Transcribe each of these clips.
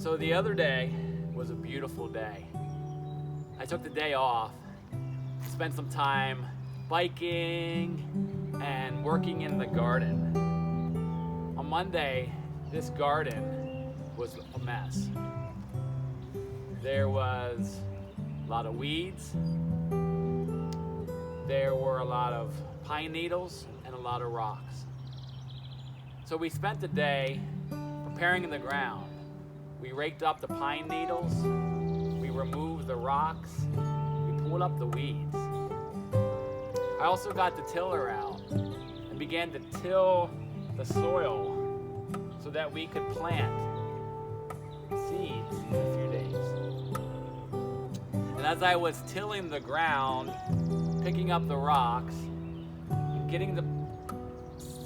So the other day was a beautiful day. I took the day off, spent some time biking and working in the garden. On Monday, this garden was a mess. There was a lot of weeds, there were a lot of pine needles, and a lot of rocks. So we spent the day preparing the ground. We raked up the pine needles, we removed the rocks, we pulled up the weeds. I also got the tiller out and began to till the soil so that we could plant seeds in a few days. And as I was tilling the ground, picking up the rocks, and getting the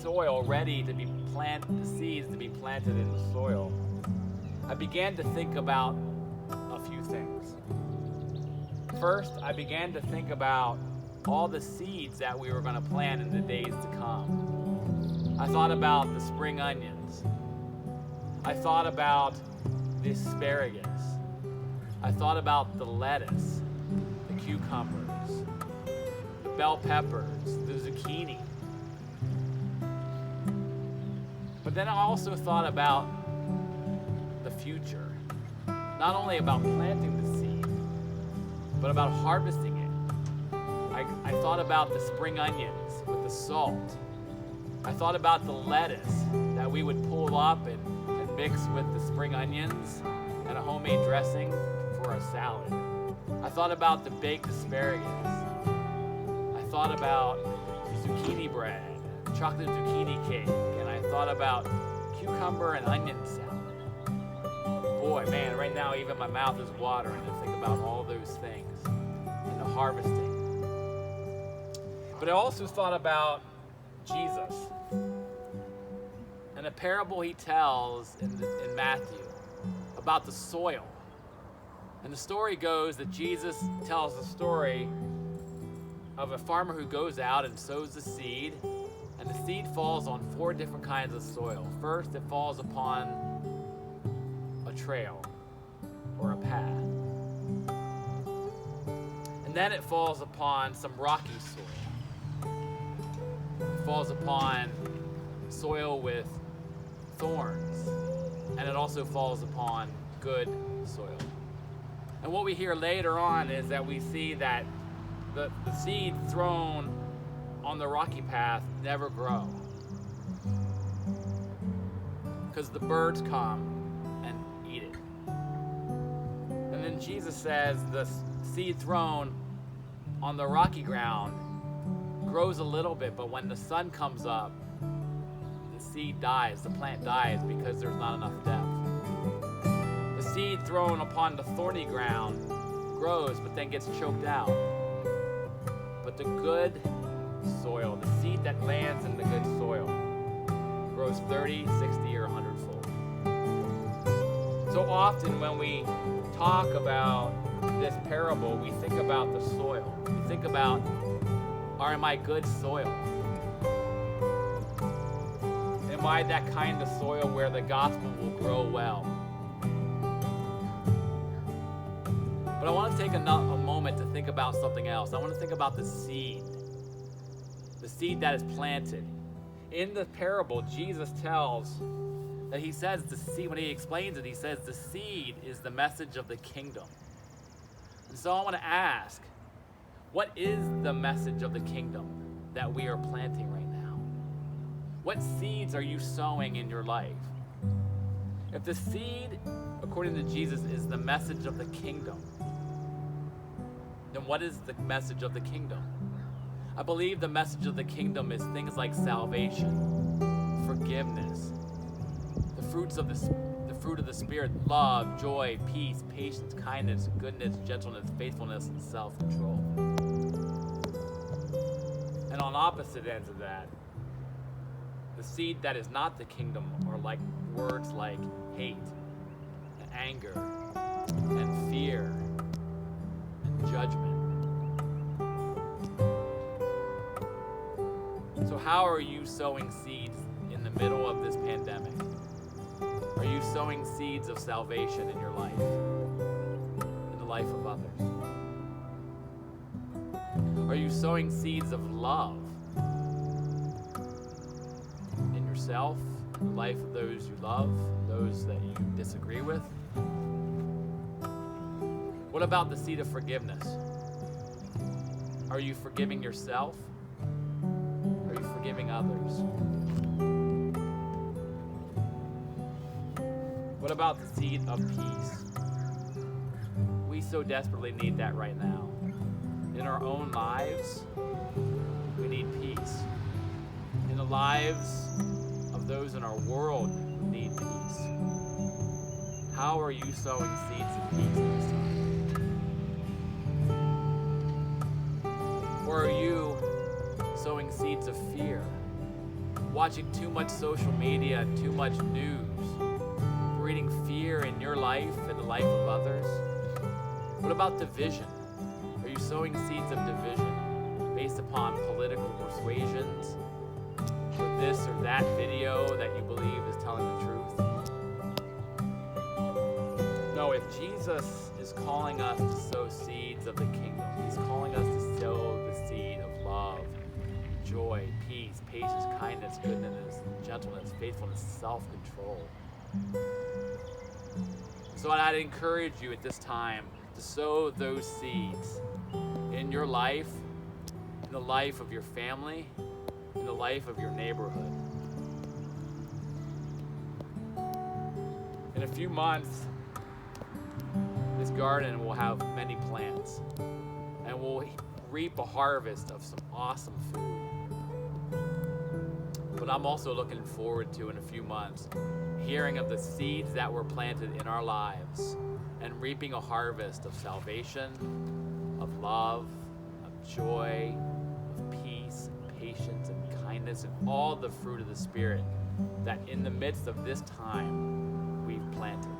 soil ready to be planted, the seeds to be planted in the soil, I began to think about a few things. First, I began to think about all the seeds that we were going to plant in the days to come. I thought about the spring onions. I thought about the asparagus. I thought about the lettuce, the cucumbers, the bell peppers, the zucchini. But then I also thought about the future. Not only about planting the seed, but about harvesting it. I thought about the spring onions with the salt. I thought about the lettuce that we would pull up and mix with the spring onions and a homemade dressing for a salad. I thought about the baked asparagus. I thought about zucchini bread, chocolate zucchini cake, and I thought about cucumber and onion salad. Boy, man, right now even my mouth is watering to think about all those things and the harvesting. But I also thought about Jesus and a parable he tells in Matthew about the soil. And the story goes that Jesus tells the story of a farmer who goes out and sows the seed, and the seed falls on 4 different kinds of soil. First, it falls upon a trail or a path. And then it falls upon some rocky soil. It falls upon soil with thorns, and it also falls upon good soil. And what we hear later on is that we see that the seed thrown on the rocky path never grow, because the birds come and eat it. And then Jesus says the seed thrown on the rocky ground grows a little bit, but when the sun comes up, the seed dies, the plant dies, because there's not enough depth. The seed thrown upon the thorny ground grows, but then gets choked out. But the good soil, the seed that lands in the good soil, grows 30, 60, or 100-fold. So often when we talk about this parable, we think about the soil. We think about, am I good soil? Am I that kind of soil where the gospel will grow well? But I want to take a moment to think about something else. I want to think about the seed that is planted. In the parable, Jesus tells that he says the seed, when he explains it, he says the seed is the message of the kingdom. And so I want to ask, what is the message of the kingdom that we are planting right now? What seeds are you sowing in your life? If the seed, according to Jesus, is the message of the kingdom, then what is the message of the kingdom? I believe the message of the kingdom is things like salvation, forgiveness, the fruit of the Spirit, love, joy, peace, patience, kindness, goodness, gentleness, faithfulness, and self-control. And on opposite ends of that, the seed that is not the kingdom are like words like hate, and anger, and fear, and judgment. So how are you sowing seeds in the middle of this pandemic? Are Are you sowing seeds of salvation in your life, in the life of others? Are you sowing seeds of love in yourself, in the life of those you love, those that you disagree with? What about the seed of forgiveness? Are you forgiving yourself? Are you forgiving others? What about the seed of peace? We so desperately need that right now. In our own lives, we need peace. In the lives of those in our world who need peace. How are you sowing seeds of peace this time? Or are you sowing seeds of fear? Watching too much social media and too much news, breeding fear in your life and the life of others? What about division? Are you sowing seeds of division based upon political persuasions? Or this or that video that you believe is telling the truth? No, if Jesus is calling us to sow seeds of the kingdom, he's calling us to sow the seed of love, joy, peace, patience, kindness, goodness, gentleness, faithfulness, self-control. So I'd encourage you at this time to sow those seeds in your life, in the life of your family, in the life of your neighborhood. In a few months, this garden will have many plants, and we'll reap a harvest of some awesome food. But I'm also looking forward to, in a few months, hearing of the seeds that were planted in our lives and reaping a harvest of salvation, of love, of joy, of peace, and patience, and kindness, and all the fruit of the Spirit that in the midst of this time we've planted.